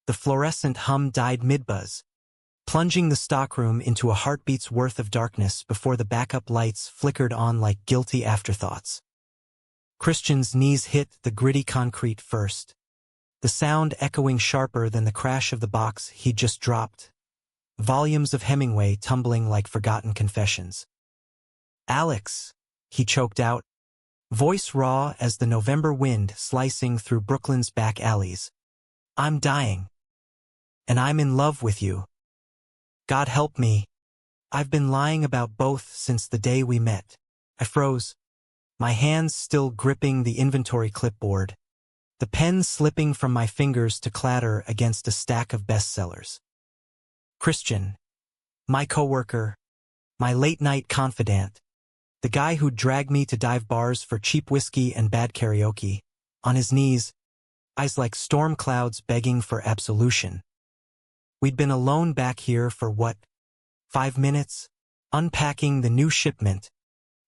The fluorescent hum died mid-buzz, plunging the stockroom into a heartbeat's worth of darkness before the backup lights flickered on like guilty afterthoughts. Christian's knees hit the gritty concrete first, the sound echoing sharper than the crash of the box he'd just dropped, volumes of Hemingway tumbling like forgotten confessions. "Alex," he choked out, voice raw as the November wind slicing through Brooklyn's back alleys. "I'm dying. And I'm in love with you. God help me. I've been lying about both since the day we met." I froze, my hands still gripping the inventory clipboard, the pen slipping from my fingers to clatter against a stack of bestsellers. Christian, my coworker, my late-night confidant, the guy who'd drag me to dive bars for cheap whiskey and bad karaoke, on his knees, eyes like storm clouds begging for absolution. We'd been alone back here for what, 5 minutes, unpacking the new shipment,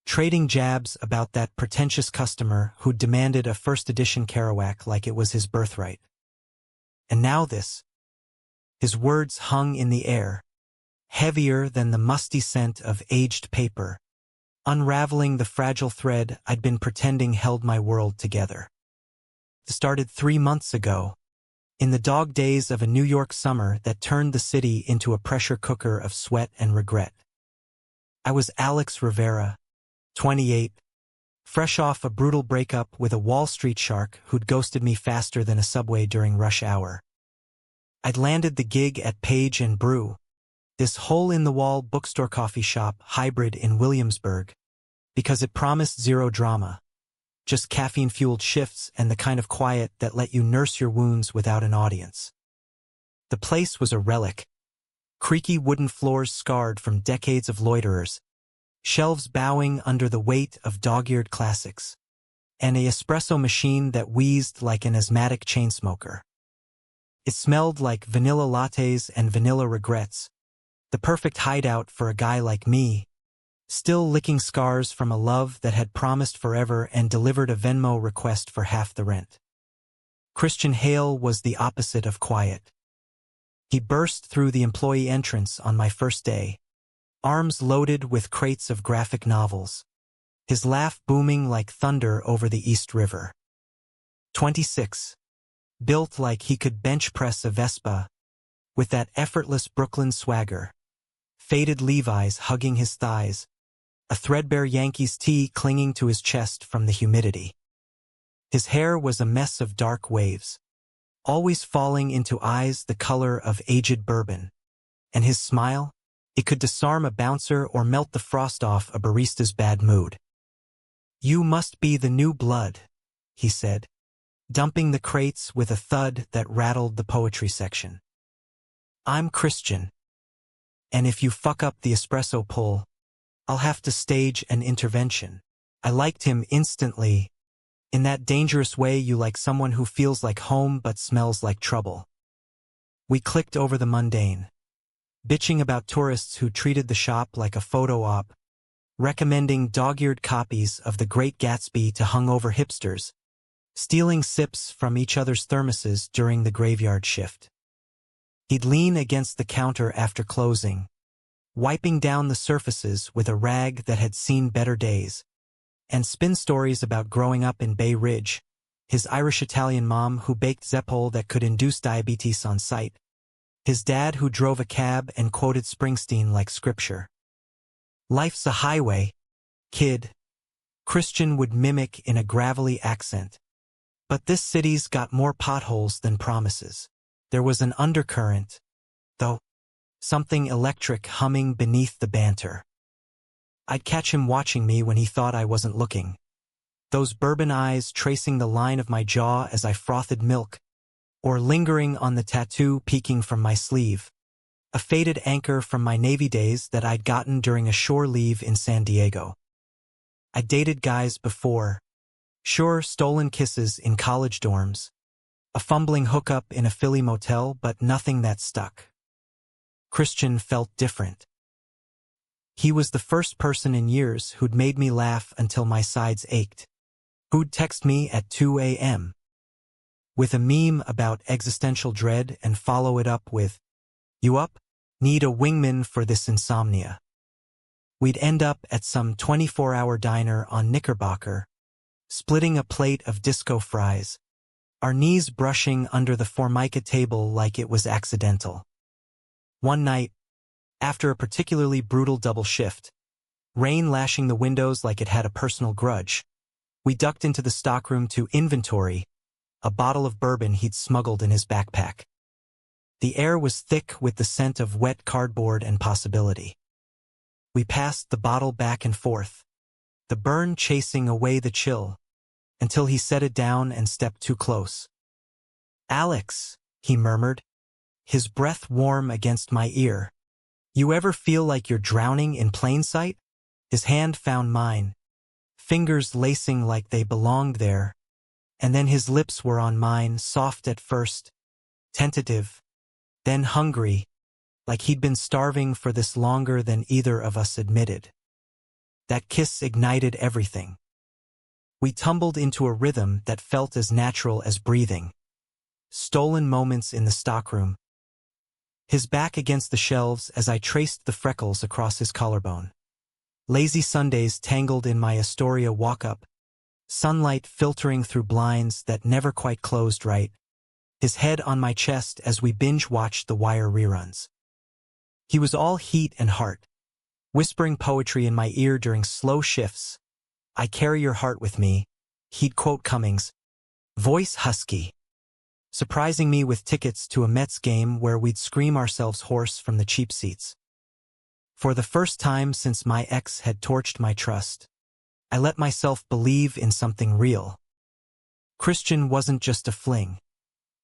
trading jabs about that pretentious customer who'd demanded a first-edition Kerouac like it was his birthright. And now this. His words hung in the air, heavier than the musty scent of aged paper, unraveling the fragile thread I'd been pretending held my world together. It started 3 months ago, in the dog days of a New York summer that turned the city into a pressure cooker of sweat and regret. I was Alex Rivera, 28, fresh off a brutal breakup with a Wall Street shark who'd ghosted me faster than a subway during rush hour. I'd landed the gig at Page & Brew, this hole-in-the-wall bookstore coffee shop hybrid in Williamsburg, because it promised zero drama, just caffeine-fueled shifts and the kind of quiet that let you nurse your wounds without an audience. The place was a relic, creaky wooden floors scarred from decades of loiterers, shelves bowing under the weight of dog-eared classics, and an espresso machine that wheezed like an asthmatic chain smoker. It smelled like vanilla lattes and vanilla regrets, the perfect hideout for a guy like me, still licking scars from a love that had promised forever and delivered a Venmo request for half the rent. Christian Hale was the opposite of quiet. He burst through the employee entrance on my first day, arms loaded with crates of graphic novels, his laugh booming like thunder over the East River. 26, built like he could bench press a Vespa, with that effortless Brooklyn swagger, faded Levi's hugging his thighs, a threadbare Yankees tee clinging to his chest from the humidity. His hair was a mess of dark waves, always falling into eyes the color of aged bourbon, and his smile, it could disarm a bouncer or melt the frost off a barista's bad mood. "You must be the new blood," he said, dumping the crates with a thud that rattled the poetry section. "I'm Christian. And if you fuck up the espresso pull, I'll have to stage an intervention." I liked him instantly, in that dangerous way you like someone who feels like home but smells like trouble. We clicked over the mundane, bitching about tourists who treated the shop like a photo op, recommending dog-eared copies of The Great Gatsby to hungover hipsters, stealing sips from each other's thermoses during the graveyard shift. He'd lean against the counter after closing, wiping down the surfaces with a rag that had seen better days, and spin stories about growing up in Bay Ridge, his Irish-Italian mom who baked Zeppole that could induce diabetes on sight, his dad who drove a cab and quoted Springsteen like scripture. "Life's a highway, kid," Christian would mimic in a gravelly accent. "But this city's got more potholes than promises." There was an undercurrent, though, something electric humming beneath the banter. I'd catch him watching me when he thought I wasn't looking, those bourbon eyes tracing the line of my jaw as I frothed milk, or lingering on the tattoo peeking from my sleeve, a faded anchor from my Navy days that I'd gotten during a shore leave in San Diego. I'd dated guys before, sure, stolen kisses in college dorms, a fumbling hookup in a Philly motel, but nothing that stuck. Christian felt different. He was the first person in years who'd made me laugh until my sides ached, who'd text me at 2 a.m. with a meme about existential dread and follow it up with, "You up? Need a wingman for this insomnia." We'd end up at some 24-hour diner on Knickerbocker, splitting a plate of disco fries, our knees brushing under the Formica table like it was accidental. One night, after a particularly brutal double shift, rain lashing the windows like it had a personal grudge, we ducked into the stockroom to inventory a bottle of bourbon he'd smuggled in his backpack. The air was thick with the scent of wet cardboard and possibility. We passed the bottle back and forth, the burn chasing away the chill, until he set it down and stepped too close. "Alex," he murmured, his breath warm against my ear. "You ever feel like you're drowning in plain sight?" His hand found mine, fingers lacing like they belonged there, and then his lips were on mine, soft at first, tentative, then hungry, like he'd been starving for this longer than either of us admitted. That kiss ignited everything. We tumbled into a rhythm that felt as natural as breathing. Stolen moments in the stockroom. His back against the shelves as I traced the freckles across his collarbone. Lazy Sundays tangled in my Astoria walk-up, sunlight filtering through blinds that never quite closed right, his head on my chest as we binge-watched The Wire reruns. He was all heat and heart, whispering poetry in my ear during slow shifts. "I carry your heart with me," he'd quote Cummings, voice husky, surprising me with tickets to a Mets game where we'd scream ourselves hoarse from the cheap seats. For the first time since my ex had torched my trust, I let myself believe in something real. Christian wasn't just a fling.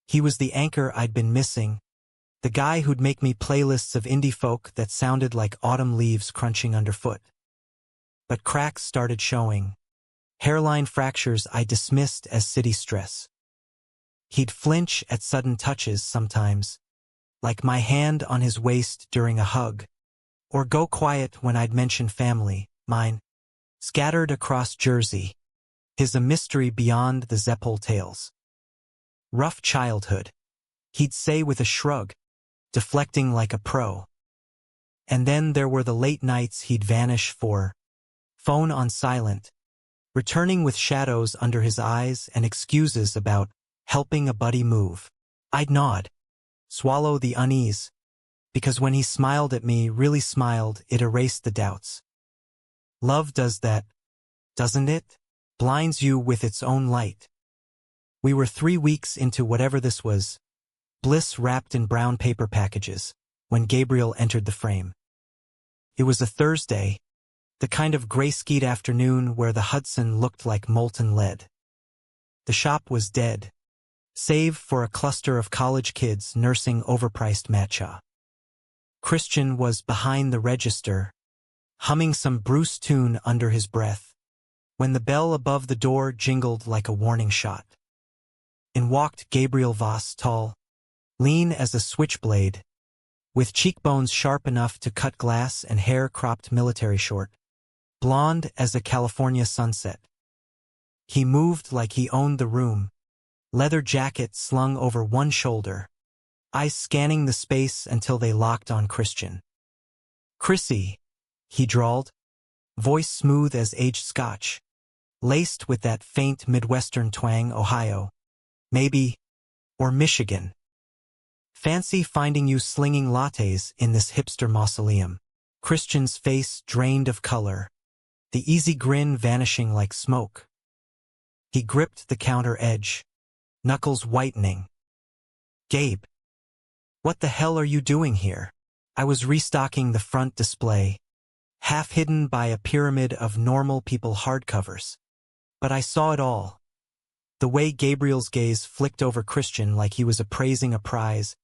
He was the anchor I'd been missing, the guy who'd make me playlists of indie folk that sounded like autumn leaves crunching underfoot. But cracks started showing, hairline fractures I dismissed as city stress. He'd flinch at sudden touches sometimes, like my hand on his waist during a hug, or go quiet when I'd mention family, mine, scattered across Jersey, his a mystery beyond the Zeppole tales. "Rough childhood," he'd say with a shrug, deflecting like a pro. And then there were the late nights he'd vanish for, phone on silent, returning with shadows under his eyes and excuses about helping a buddy move. I'd nod, swallow the unease, because when he smiled at me, really smiled, it erased the doubts. Love does that, doesn't it? Blinds you with its own light. We were 3 weeks into whatever this was, bliss wrapped in brown paper packages, when Gabriel entered the frame. It was a Thursday, the kind of gray-skied afternoon where the Hudson looked like molten lead. The shop was dead, save for a cluster of college kids nursing overpriced matcha. Christian was behind the register, humming some Bruce tune under his breath, when the bell above the door jingled like a warning shot. In walked Gabriel Voss, tall, lean as a switchblade, with cheekbones sharp enough to cut glass and hair cropped military short, blonde as a California sunset. He moved like he owned the room, leather jacket slung over one shoulder, eyes scanning the space until they locked on Christian. "Chrissy," he drawled, voice smooth as aged scotch, laced with that faint Midwestern twang. "Ohio, maybe, or Michigan. Fancy finding you slinging lattes in this hipster mausoleum." Christian's face drained of color, the easy grin vanishing like smoke. He gripped the counter edge, knuckles whitening. "Gabe, what the hell are you doing here?" I was restocking the front display, half hidden by a pyramid of normal people hardcovers. But I saw it all. The way Gabriel's gaze flicked over Christian like he was appraising a prize,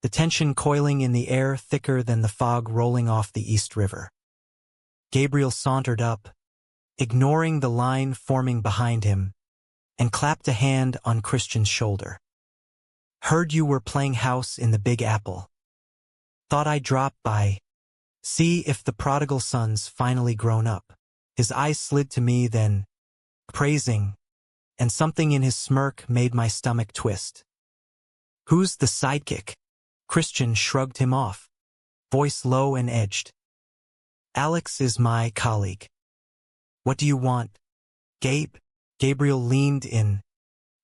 the tension coiling in the air thicker than the fog rolling off the East River. Gabriel sauntered up, ignoring the line forming behind him, and clapped a hand on Christian's shoulder. "Heard you were playing house in the Big Apple. Thought I'd drop by, see if the prodigal son's finally grown up." His eyes slid to me then, praising, and something in his smirk made my stomach twist. "Who's the sidekick?" Christian shrugged him off, voice low and edged. "Alex is my colleague." "What do you want?" Gabriel leaned in,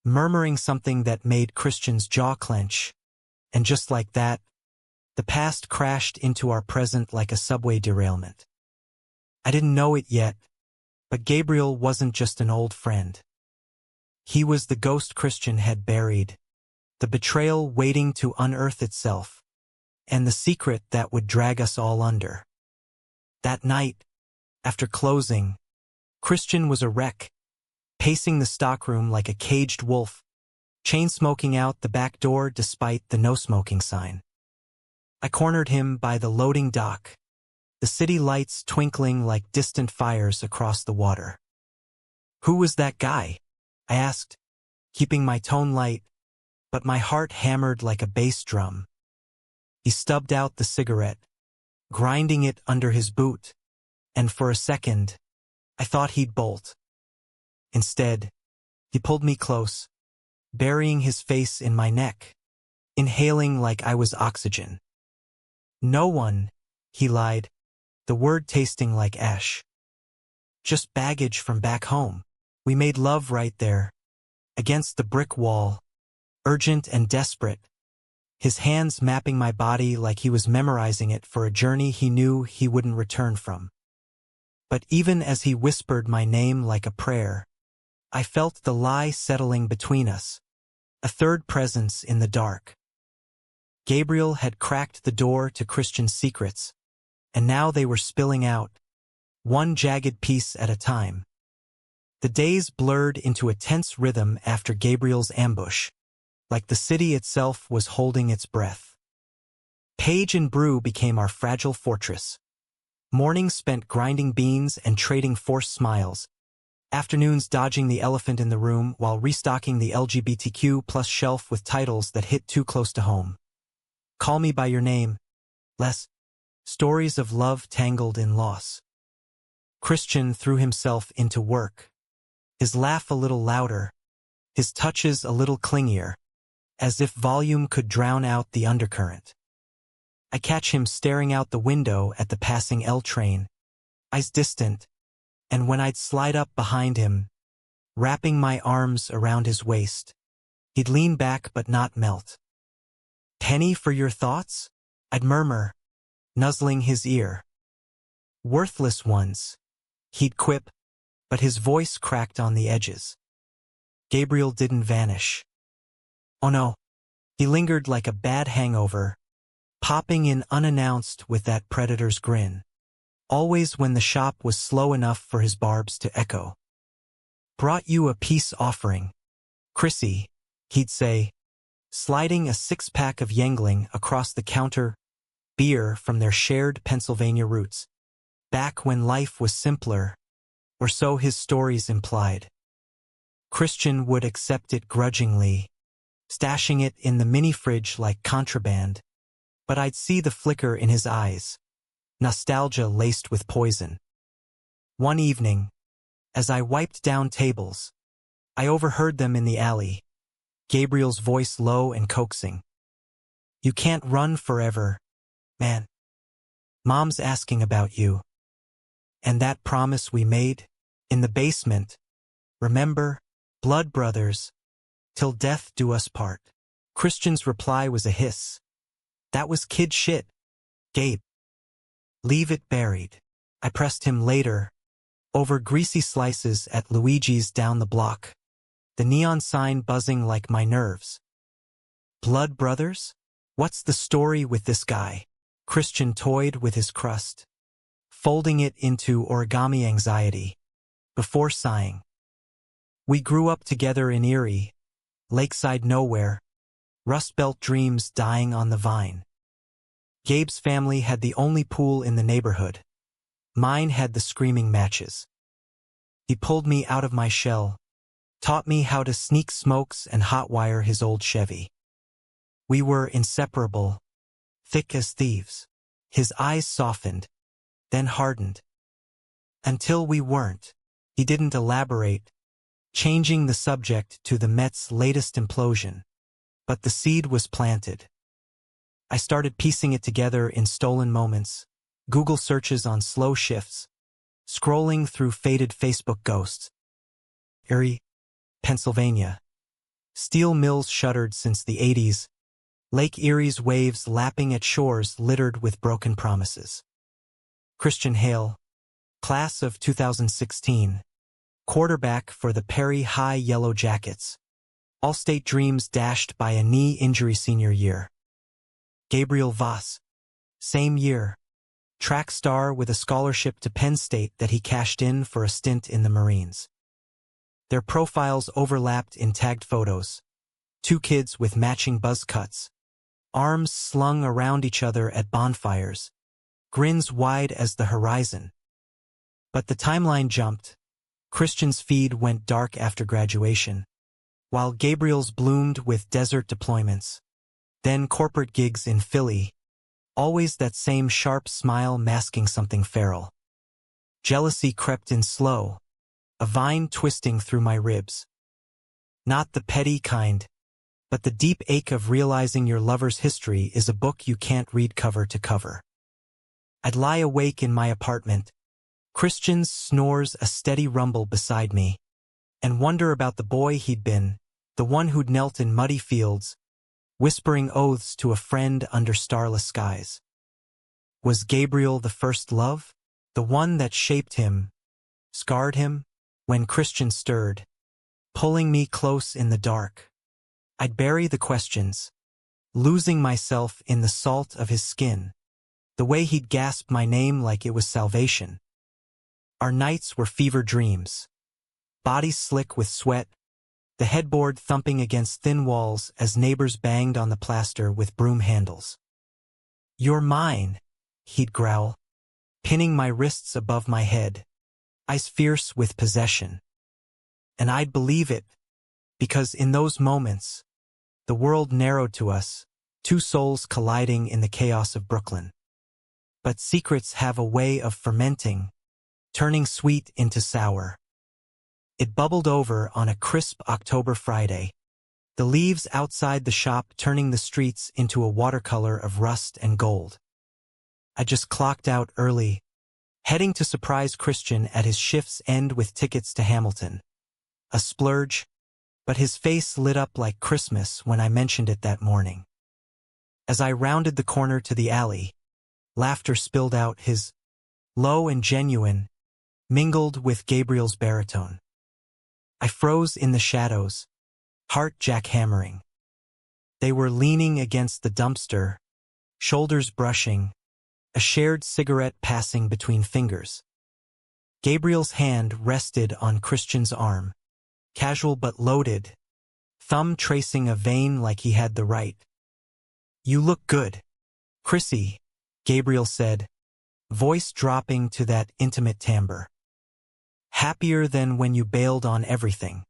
murmuring something that made Christian's jaw clench, and just like that, the past crashed into our present like a subway derailment. I didn't know it yet, but Gabriel wasn't just an old friend. He was the ghost Christian had buried, the betrayal waiting to unearth itself, and the secret that would drag us all under. That night, after closing, Christian was a wreck, pacing the stockroom like a caged wolf, chain-smoking out the back door despite the no-smoking sign. I cornered him by the loading dock, the city lights twinkling like distant fires across the water. "Who was that guy?" I asked, keeping my tone light, but my heart hammered like a bass drum. He stubbed out the cigarette, grinding it under his boot, and for a second, I thought he'd bolt. Instead, he pulled me close, burying his face in my neck, inhaling like I was oxygen. "No one," he lied, the word tasting like ash. "Just baggage from back home." We made love right there, against the brick wall, urgent and desperate, his hands mapping my body like he was memorizing it for a journey he knew he wouldn't return from. But even as he whispered my name like a prayer, I felt the lie settling between us, a third presence in the dark. Gabriel had cracked the door to Christian's secrets, and now they were spilling out, one jagged piece at a time. The days blurred into a tense rhythm after Gabriel's ambush, like the city itself was holding its breath. Paige and Brew became our fragile fortress. Mornings spent grinding beans and trading forced smiles, afternoons dodging the elephant in the room while restocking the LGBTQ plus shelf with titles that hit too close to home. Call Me by Your Name, less stories of love tangled in loss. Christian threw himself into work, his laugh a little louder, his touches a little clingier, as if volume could drown out the undercurrent. I catch him staring out the window at the passing L train, eyes distant, and when I'd slide up behind him, wrapping my arms around his waist, he'd lean back but not melt. "Penny for your thoughts?" I'd murmur, nuzzling his ear. "Worthless ones," he'd quip, but his voice cracked on the edges. Gabriel didn't vanish. Oh no, he lingered like a bad hangover, popping in unannounced with that predator's grin, always when the shop was slow enough for his barbs to echo. "Brought you a peace offering, Chrissy," he'd say, sliding a six-pack of Yangling across the counter, beer from their shared Pennsylvania roots, back when life was simpler, or so his stories implied. Christian would accept it grudgingly, stashing it in the mini-fridge like contraband, but I'd see the flicker in his eyes, nostalgia laced with poison. One evening, as I wiped down tables, I overheard them in the alley, Gabriel's voice low and coaxing. "You can't run forever, man. Mom's asking about you. And that promise we made, in the basement, remember, blood brothers, till death do us part." Christian's reply was a hiss. "That was kid shit, Gabe. Leave it buried." I pressed him later, over greasy slices at Luigi's down the block, the neon sign buzzing like my nerves. "Blood brothers? What's the story with this guy?" Christian toyed with his crust, folding it into origami anxiety, before sighing. "We grew up together in Erie, lakeside nowhere, Rust Belt dreams dying on the vine. Gabe's family had the only pool in the neighborhood. Mine had the screaming matches. He pulled me out of my shell, taught me how to sneak smokes and hotwire his old Chevy. We were inseparable, thick as thieves." His eyes softened, then hardened. "Until we weren't." He didn't elaborate, changing the subject to the Met's latest implosion. But the seed was planted. I started piecing it together in stolen moments, Google searches on slow shifts, scrolling through faded Facebook ghosts. Erie, Pennsylvania. Steel mills shuttered since the 80s, Lake Erie's waves lapping at shores littered with broken promises. Christian Hale, class of 2016, quarterback for the Perry High Yellow Jackets, all-state dreams dashed by a knee injury senior year. Gabriel Voss, same year, track star with a scholarship to Penn State that he cashed in for a stint in the Marines. Their profiles overlapped in tagged photos, two kids with matching buzz cuts, arms slung around each other at bonfires, grins wide as the horizon. But the timeline jumped. Christian's feed went dark after graduation, while Gabriel's bloomed with desert deployments. Then corporate gigs in Philly, always that same sharp smile masking something feral. Jealousy crept in slow, a vine twisting through my ribs. Not the petty kind, but the deep ache of realizing your lover's history is a book you can't read cover to cover. I'd lie awake in my apartment, Christian's snores a steady rumble beside me, and wonder about the boy he'd been, the one who'd knelt in muddy fields, whispering oaths to a friend under starless skies. Was Gabriel the first love? The one that shaped him, scarred him? When Christian stirred, pulling me close in the dark, I'd bury the questions, losing myself in the salt of his skin, the way he'd gasp my name like it was salvation. Our nights were fever dreams, bodies slick with sweat, the headboard thumping against thin walls as neighbors banged on the plaster with broom handles. "You're mine," he'd growl, pinning my wrists above my head, eyes fierce with possession. And I'd believe it, because in those moments, the world narrowed to us, two souls colliding in the chaos of Brooklyn. But secrets have a way of fermenting, turning sweet into sour. It bubbled over on a crisp October Friday, the leaves outside the shop turning the streets into a watercolor of rust and gold. I just clocked out early, heading to surprise Christian at his shift's end with tickets to Hamilton. A splurge, but his face lit up like Christmas when I mentioned it that morning. As I rounded the corner to the alley, laughter spilled out, his low and genuine, mingled with Gabriel's baritone. I froze in the shadows, heart jackhammering. They were leaning against the dumpster, shoulders brushing, a shared cigarette passing between fingers. Gabriel's hand rested on Christian's arm, casual but loaded, thumb tracing a vein like he had the right. "You look good, Chrissy," Gabriel said, voice dropping to that intimate timbre. "Happier than when you bailed on everything.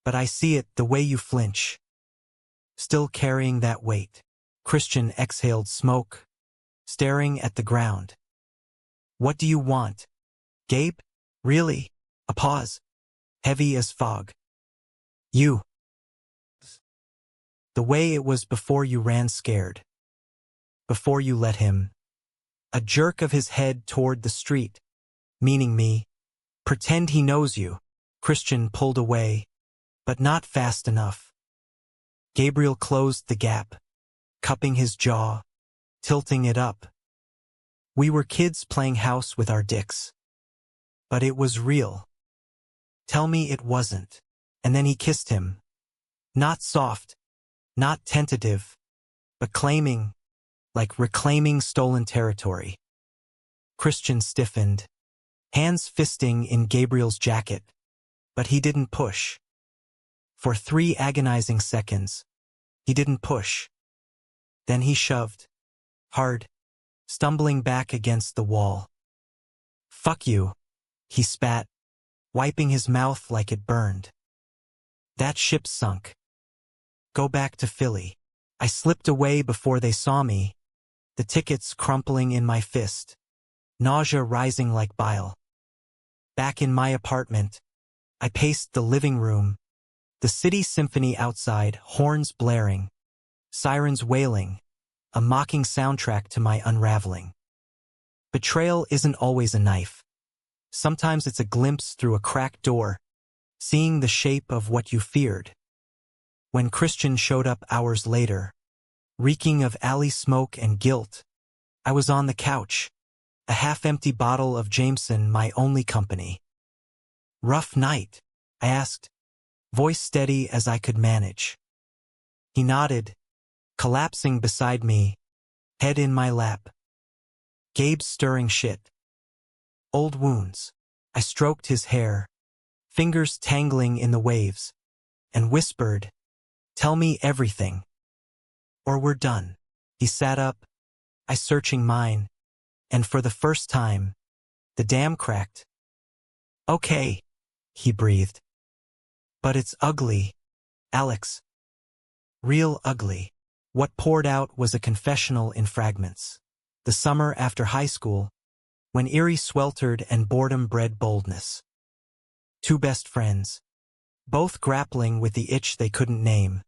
But I see it the way you flinch. Still carrying that weight." Christian exhaled smoke, staring at the ground. "What do you want, Gabe? Really?" A pause, heavy as fog. "You. The way it was before you ran scared. Before you let him." A jerk of his head toward the street, meaning me. "Pretend he knows you." Christian pulled away, but not fast enough. Gabriel closed the gap, cupping his jaw, tilting it up. "We were kids playing house with our dicks. But it was real. Tell me it wasn't." And then he kissed him. Not soft, not tentative, but claiming, like reclaiming stolen territory. Christian stiffened, hands fisting in Gabriel's jacket, but he didn't push. For 3 agonizing seconds, he didn't push. Then he shoved, hard, stumbling back against the wall. "Fuck you," he spat, wiping his mouth like it burned. "That ship sunk. Go back to Philly." I slipped away before they saw me, the tickets crumpling in my fist, nausea rising like bile. Back in my apartment, I paced the living room, the city symphony outside, horns blaring, sirens wailing, a mocking soundtrack to my unraveling. Betrayal isn't always a knife. Sometimes it's a glimpse through a cracked door, seeing the shape of what you feared. When Christian showed up hours later, reeking of alley smoke and guilt, I was on the couch, a half-empty bottle of Jameson my only company. "Rough night?" I asked, voice steady as I could manage. He nodded, collapsing beside me, head in my lap. "Gabe's stirring shit. Old wounds." I stroked his hair, fingers tangling in the waves, and whispered, "Tell me everything, or we're done." He sat up, I searching mine, and for the first time, the dam cracked. "Okay," he breathed. "But it's ugly, Alex. Real ugly." What poured out was a confessional in fragments. The summer after high school, when Erie sweltered and boredom bred boldness. Two best friends, both grappling with the itch they couldn't name.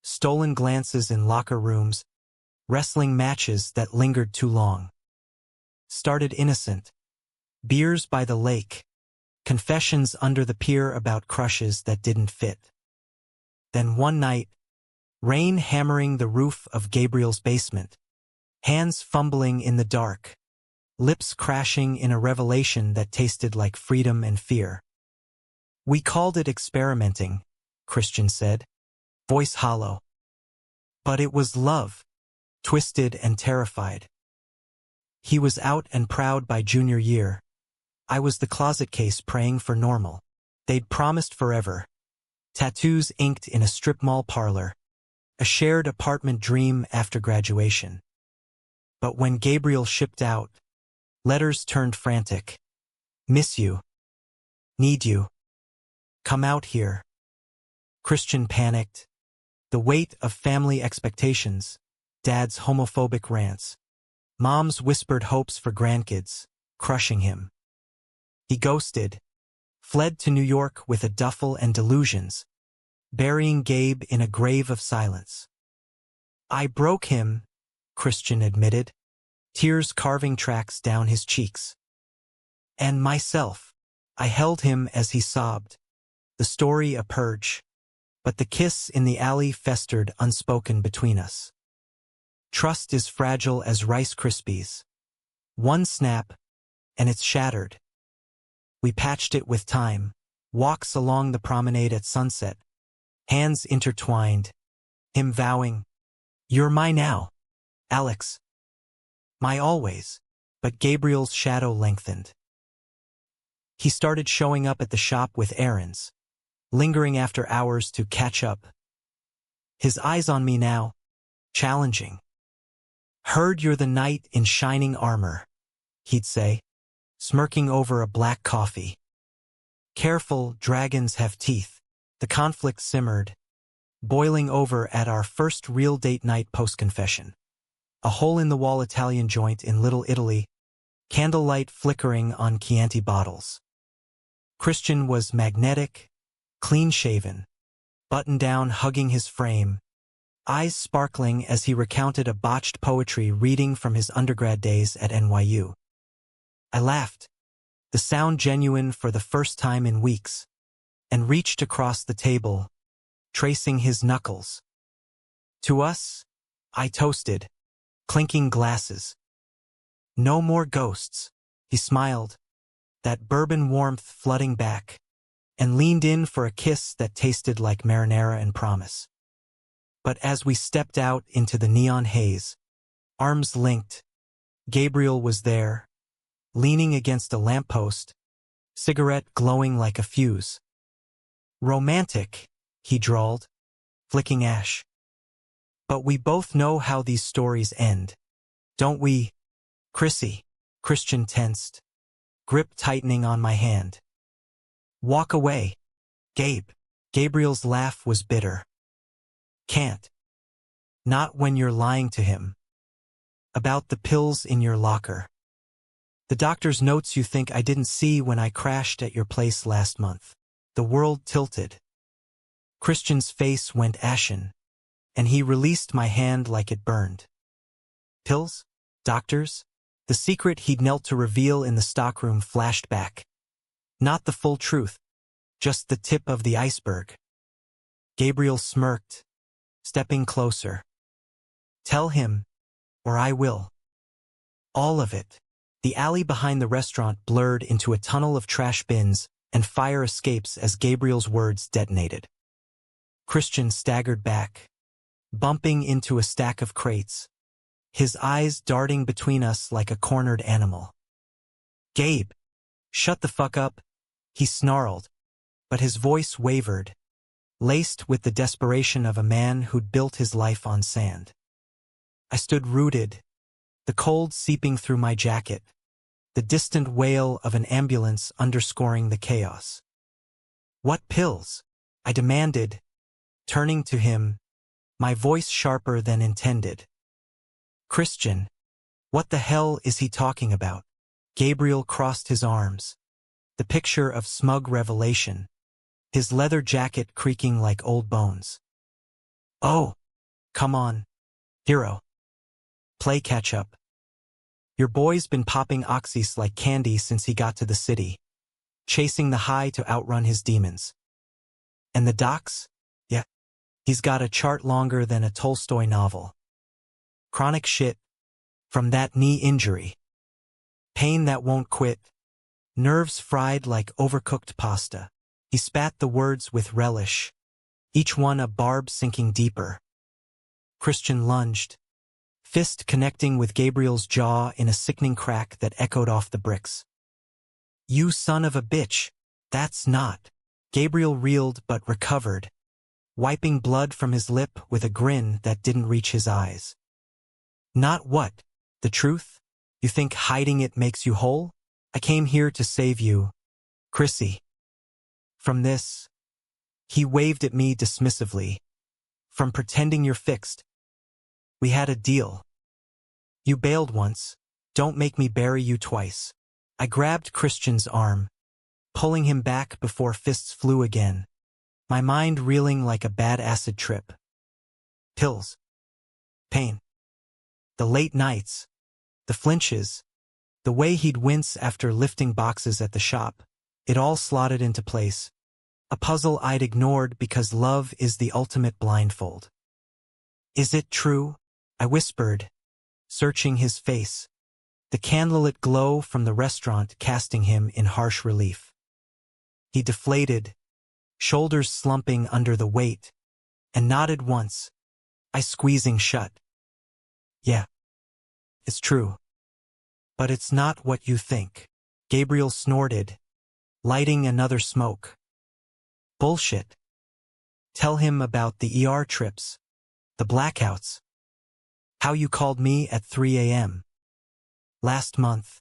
Stolen glances in locker rooms, wrestling matches that lingered too long. Started innocent. Beers by the lake, confessions under the pier about crushes that didn't fit. Then one night, rain hammering the roof of Gabriel's basement, hands fumbling in the dark, lips crashing in a revelation that tasted like freedom and fear. "We called it experimenting," Christian said, voice hollow. "But it was love, twisted and terrified." He was out and proud by junior year. I was the closet case praying for normal. They'd promised forever. Tattoos inked in a strip mall parlor. A shared apartment dream after graduation. But when Gabriel shipped out, letters turned frantic. "Miss you. Need you. Come out here." Christian panicked. The weight of family expectations, Dad's homophobic rants, Mom's whispered hopes for grandkids, crushing him. He ghosted, fled to New York with a duffel and delusions, burying Gabe in a grave of silence. "I broke him," Christian admitted, tears carving tracks down his cheeks. "And myself." I held him as he sobbed, the story a purge, but the kiss in the alley festered unspoken between us. Trust is fragile as Rice Krispies. One snap, and it's shattered. We patched it with time, walks along the promenade at sunset, hands intertwined, him vowing, "You're my now, Alex. My always." But Gabriel's shadow lengthened. He started showing up at the shop with errands, lingering after hours to catch up. His eyes on me now, challenging. "Heard you're the knight in shining armor," he'd say, smirking over a black coffee. "Careful, dragons have teeth." The conflict simmered, boiling over at our first real date night post-confession. A hole-in-the-wall Italian joint in Little Italy, candlelight flickering on Chianti bottles. Christian was magnetic, clean-shaven, button-down hugging his frame, eyes sparkling as he recounted a botched poetry reading from his undergrad days at NYU. I laughed, the sound genuine for the first time in weeks, and reached across the table, tracing his knuckles. "To us," I toasted, clinking glasses. "No more ghosts," he smiled, that bourbon warmth flooding back, and leaned in for a kiss that tasted like marinara and promise. But as we stepped out into the neon haze, arms linked, Gabriel was there, leaning against a lamppost, cigarette glowing like a fuse. "Romantic," he drawled, flicking ash. "But we both know how these stories end, don't we, Chrissy?" Christian tensed, grip tightening on my hand. "Walk away, Gabe." Gabriel's laugh was bitter. "Can't. Not when you're lying to him. About the pills in your locker. The doctor's notes you think I didn't see when I crashed at your place last month. The world tilted. Christian's face went ashen, and he released my hand like it burned. Pills? Doctors? The secret he'd knelt to reveal in the stockroom flashed back. Not the full truth, just the tip of the iceberg. Gabriel smirked, stepping closer. Tell him, or I will. All of it. The alley behind the restaurant blurred into a tunnel of trash bins and fire escapes as Gabriel's words detonated. Christian staggered back, bumping into a stack of crates, his eyes darting between us like a cornered animal. "Gabe, shut the fuck up," he snarled, but his voice wavered, laced with the desperation of a man who'd built his life on sand. I stood rooted, the cold seeping through my jacket, the distant wail of an ambulance underscoring the chaos. "What pills?" I demanded, turning to him, my voice sharper than intended. "Christian, what the hell is he talking about?" Gabriel crossed his arms, the picture of smug revelation, his leather jacket creaking like old bones. "Oh, come on, hero. Play catch-up. Your boy's been popping oxys like candy since he got to the city, chasing the high to outrun his demons. And the docs? Yeah, he's got a chart longer than a Tolstoy novel. Chronic shit, from that knee injury. Pain that won't quit. Nerves fried like overcooked pasta." He spat the words with relish, each one a barb sinking deeper. Christian lunged, fist connecting with Gabriel's jaw in a sickening crack that echoed off the bricks. "You son of a bitch, that's not." Gabriel reeled but recovered, wiping blood from his lip with a grin that didn't reach his eyes. "Not what? The truth? You think hiding it makes you whole? I came here to save you, Chrissy. From this," he waved at me dismissively, "from pretending you're fixed. We had a deal. You bailed once, don't make me bury you twice." I grabbed Christian's arm, pulling him back before fists flew again, my mind reeling like a bad acid trip. Pills. Pain. The late nights. The flinches. The way he'd wince after lifting boxes at the shop. It all slotted into place. A puzzle I'd ignored because love is the ultimate blindfold. "Is it true?" I whispered, searching his face, the candlelit glow from the restaurant casting him in harsh relief. He deflated, shoulders slumping under the weight, and nodded once, eyes squeezing shut. "Yeah, it's true. But it's not what you think." Gabriel snorted, lighting another smoke. "Bullshit. Tell him about the ER trips, the blackouts. How you called me at 3 a.m. last month,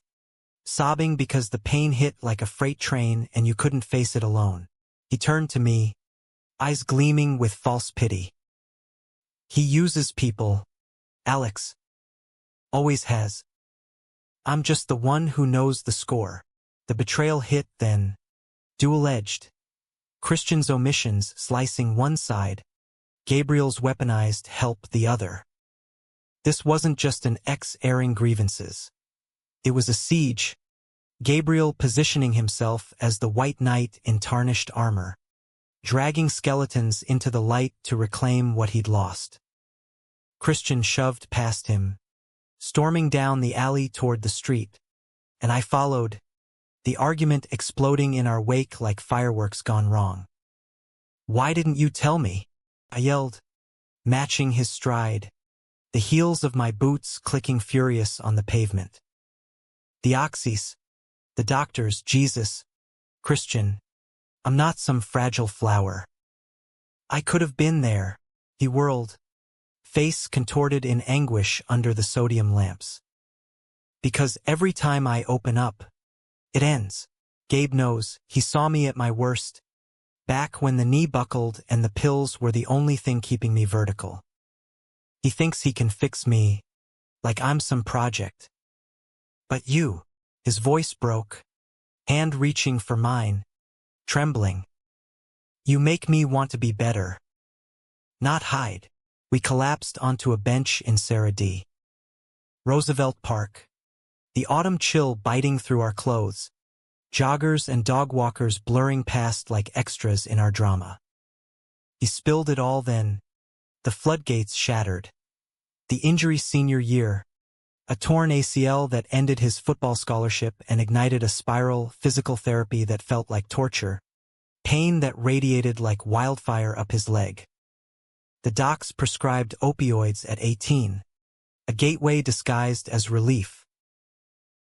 sobbing because the pain hit like a freight train and you couldn't face it alone." He turned to me, eyes gleaming with false pity. "He uses people, Alex. Always has. I'm just the one who knows the score." The betrayal hit then, dual-edged. Christian's omissions slicing one side, Gabriel's weaponized help the other. This wasn't just an ex airing grievances. It was a siege, Gabriel positioning himself as the white knight in tarnished armor, dragging skeletons into the light to reclaim what he'd lost. Christian shoved past him, storming down the alley toward the street, and I followed, the argument exploding in our wake like fireworks gone wrong. "Why didn't you tell me?" I yelled, matching his stride, the heels of my boots clicking furious on the pavement. "The oxys, the doctors, Jesus, Christian, I'm not some fragile flower. I could have been there," he whirled, face contorted in anguish under the sodium lamps. "Because every time I open up, it ends." Gabe knows, he saw me at my worst, back when the knee buckled and the pills were the only thing keeping me vertical. He thinks he can fix me, like I'm some project. "But you," his voice broke, hand reaching for mine, trembling. You make me want to be better. Not hide. We collapsed onto a bench in Sarah D. Roosevelt Park. The autumn chill biting through our clothes. Joggers and dog walkers blurring past like extras in our drama. He spilled it all then. The floodgates shattered. The injury senior year. A torn ACL that ended his football scholarship and ignited a spiral, physical therapy that felt like torture. Pain that radiated like wildfire up his leg. The docs prescribed opioids at 18. A gateway disguised as relief.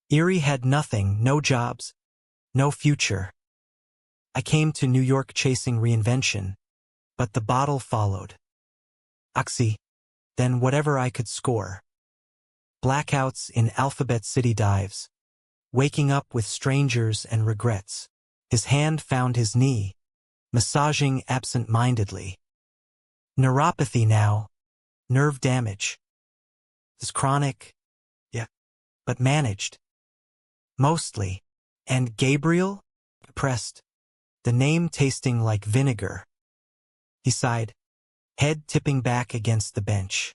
Erie had nothing, no jobs, no future. I came to New York chasing reinvention, but the bottle followed. Oxy, then whatever I could score. Blackouts in Alphabet City dives. Waking up with strangers and regrets. His hand found his knee, massaging absent-mindedly. Neuropathy now, nerve damage. It's chronic, yeah, but managed. Mostly. And Gabriel? Pressed, the name tasting like vinegar. He sighed, head tipping back against the bench.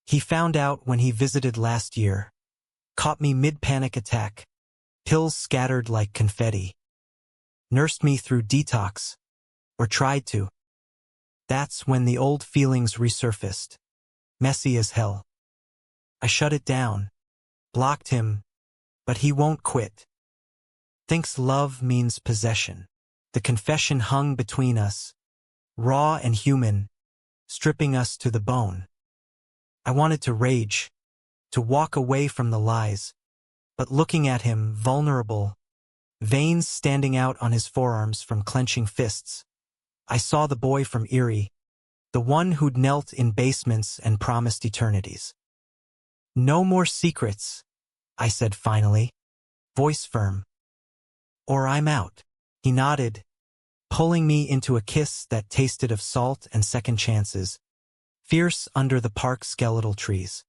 He found out when he visited last year. Caught me mid-panic attack. Pills scattered like confetti. Nursed me through detox. Or tried to. That's when the old feelings resurfaced. Messy as hell. I shut it down. Blocked him. But he won't quit. Thinks love means possession. The confession hung between us. Raw and human. Stripping us to the bone. I wanted to rage. To walk away from the lies. But looking at him, vulnerable. Veins standing out on his forearms from clenching fists. I saw the boy from Erie. The one who'd knelt in basements and promised eternities. No more secrets, I said finally, voice firm. Or I'm out. He nodded, pulling me into a kiss that tasted of salt and second chances, fierce under the park's skeletal trees.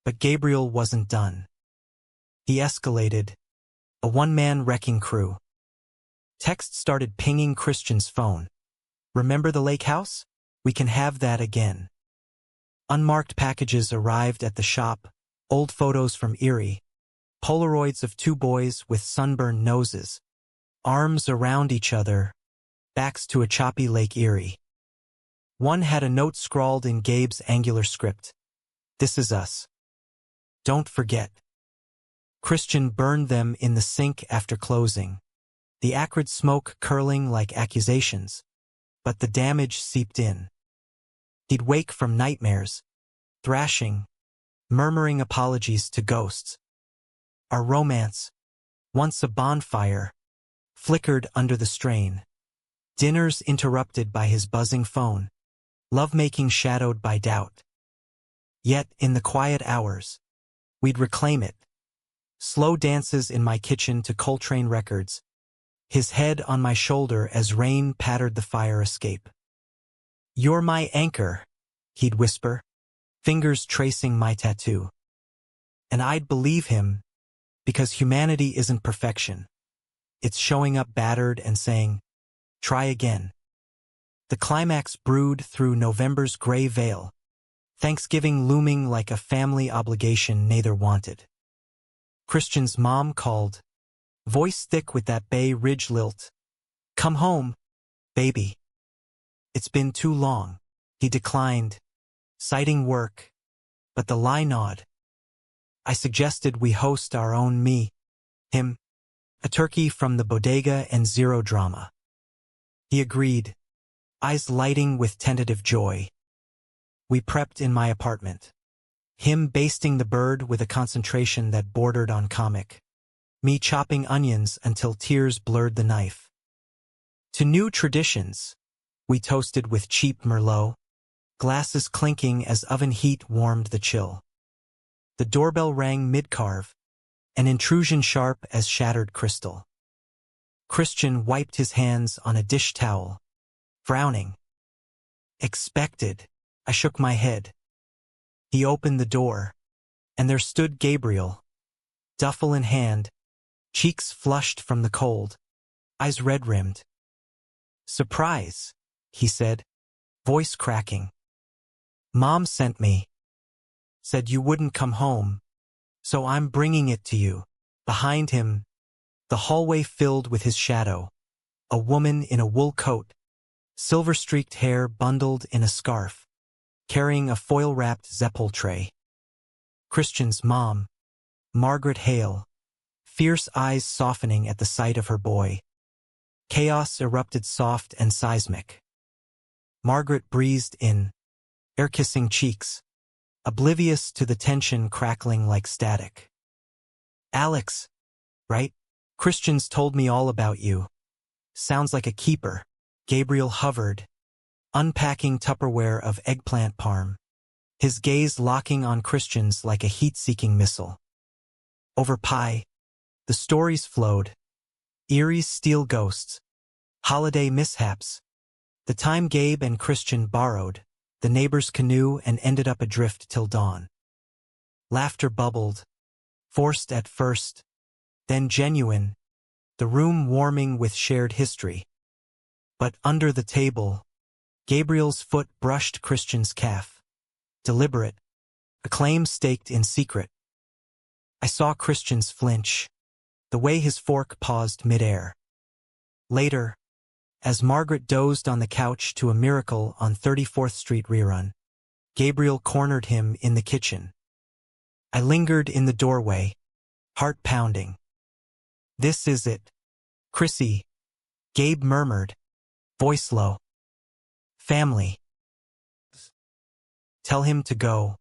But Gabriel wasn't done. He escalated, a one-man wrecking crew. Text started pinging Christian's phone. Remember the lake house? We can have that again. Unmarked packages arrived at the shop, old photos from Erie, Polaroids of two boys with sunburned noses, arms around each other, backs to a choppy Lake Erie. One had a note scrawled in Gabe's angular script. This is us. Don't forget. Christian burned them in the sink after closing, the acrid smoke curling like accusations, but the damage seeped in. He'd wake from nightmares, thrashing, murmuring apologies to ghosts. Our romance, once a bonfire, flickered under the strain. Dinners interrupted by his buzzing phone, lovemaking shadowed by doubt. Yet, in the quiet hours, we'd reclaim it. Slow dances in my kitchen to Coltrane records, his head on my shoulder as rain pattered the fire escape. You're my anchor, he'd whisper, fingers tracing my tattoo. And I'd believe him, because humanity isn't perfection. It's showing up battered and saying, try again. The climax brewed through November's gray veil, Thanksgiving looming like a family obligation neither wanted. Christian's mom called, voice thick with that Bay Ridge lilt. Come home, baby. It's been too long, he declined, citing work, but the lie gnawed. I suggested we host our own me, him, a turkey from the bodega and zero drama. He agreed, eyes lighting with tentative joy. We prepped in my apartment, him basting the bird with a concentration that bordered on comic, me chopping onions until tears blurred the knife. To new traditions, we toasted with cheap Merlot, glasses clinking as oven heat warmed the chill. The doorbell rang mid-carve, an intrusion sharp as shattered crystal. Christian wiped his hands on a dish towel, frowning. Expected, I shook my head. He opened the door, and there stood Gabriel, duffel in hand, cheeks flushed from the cold, eyes red-rimmed. Surprise, he said, voice cracking. Mom sent me. Said you wouldn't come home, so I'm bringing it to you. Behind him, the hallway filled with his shadow. A woman in a wool coat, silver-streaked hair bundled in a scarf, carrying a foil-wrapped Zeppole tray. Christian's mom, Margaret Hale, fierce eyes softening at the sight of her boy. Chaos erupted soft and seismic. Margaret breathed in, air-kissing cheeks, oblivious to the tension crackling like static. Alex, right? Christian's told me all about you. Sounds like a keeper. Gabriel hovered, unpacking Tupperware of eggplant parm, his gaze locking on Christian's like a heat-seeking missile. Over pie, the stories flowed. Eerie's steel ghosts, holiday mishaps, the time Gabe and Christian borrowed the neighbor's canoe and ended up adrift till dawn. Laughter bubbled, forced at first, then genuine, the room warming with shared history. But under the table, Gabriel's foot brushed Christian's calf. Deliberate, a claim staked in secret. I saw Christian's flinch, the way his fork paused midair. Later, as Margaret dozed on the couch to a Miracle on 34th Street rerun, Gabriel cornered him in the kitchen. I lingered in the doorway, heart pounding. This is it. Chrissy, Gabe murmured, voice low. Family. Tell him to go,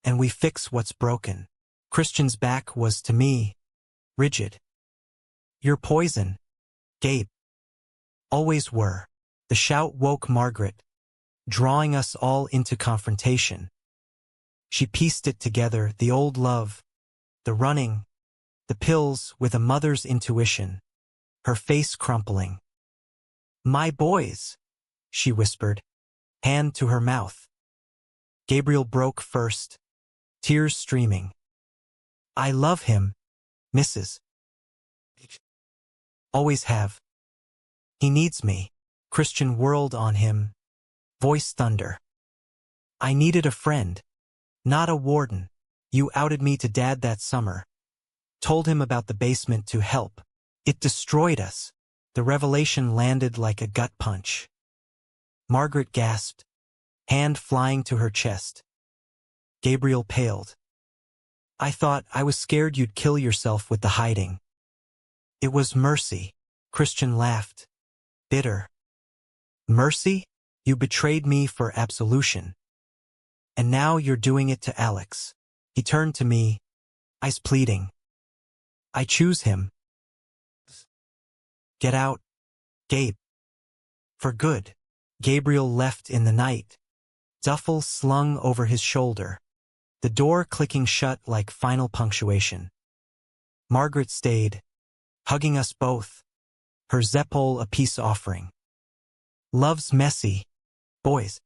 and we fix what's broken. Christian's back was to me, rigid. You're poison, Gabe. Always were. The shout woke Margaret, drawing us all into confrontation. She pieced it together, the old love, the running, the pills with a mother's intuition, her face crumpling. My boys, she whispered, hand to her mouth. Gabriel broke first, tears streaming. I love him, Mrs. Always have. He needs me. Christian whirled on him, voice thunder. I needed a friend, not a warden. You outed me to Dad that summer. Told him about the basement to help. It destroyed us. The revelation landed like a gut punch. Margaret gasped, hand flying to her chest. Gabriel paled. I thought I was scared you'd kill yourself with the hiding. It was mercy. Christian laughed, bitter. Mercy? You betrayed me for absolution. And now you're doing it to Alex. He turned to me, eyes pleading. I choose him. Get out, Gabe. For good. Gabriel left in the night, duffel slung over his shoulder, the door clicking shut like final punctuation. Margaret stayed, hugging us both, her Zeppole a peace offering. Love's messy, boys.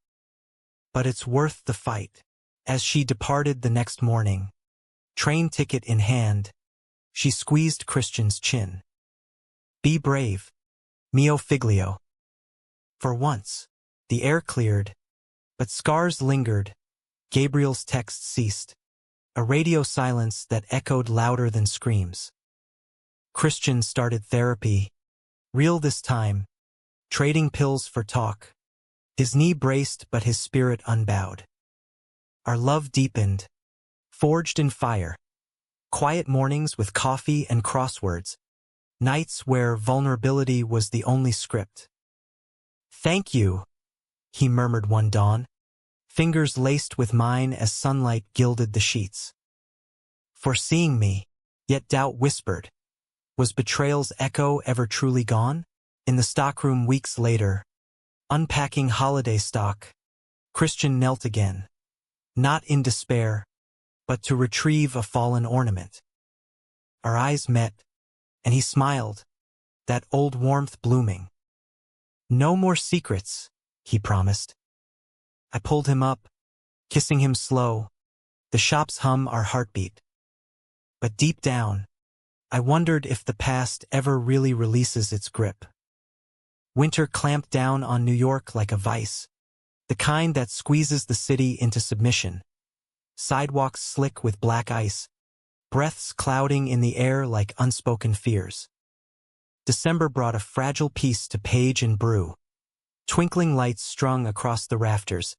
But it's worth the fight. As she departed the next morning, train ticket in hand, she squeezed Christian's chin. Be brave, mio figlio. For once, the air cleared, but scars lingered. Gabriel's text ceased, a radio silence that echoed louder than screams. Christian started therapy, real this time, trading pills for talk. His knee braced but his spirit unbowed. Our love deepened, forged in fire. Quiet mornings with coffee and crosswords. Nights where vulnerability was the only script. Thank you, he murmured one dawn, fingers laced with mine as sunlight gilded the sheets. For seeing me, yet doubt whispered. Was betrayal's echo ever truly gone? In the stockroom weeks later, unpacking holiday stock, Christian knelt again, not in despair, but to retrieve a fallen ornament. Our eyes met, and he smiled, that old warmth blooming. No more secrets, he promised. I pulled him up, kissing him slow, the shop's hum our heartbeat. But deep down, I wondered if the past ever really releases its grip. Winter clamped down on New York like a vice, the kind that squeezes the city into submission. Sidewalks slick with black ice, breaths clouding in the air like unspoken fears. December brought a fragile peace to Page and Brew. Twinkling lights strung across the rafters,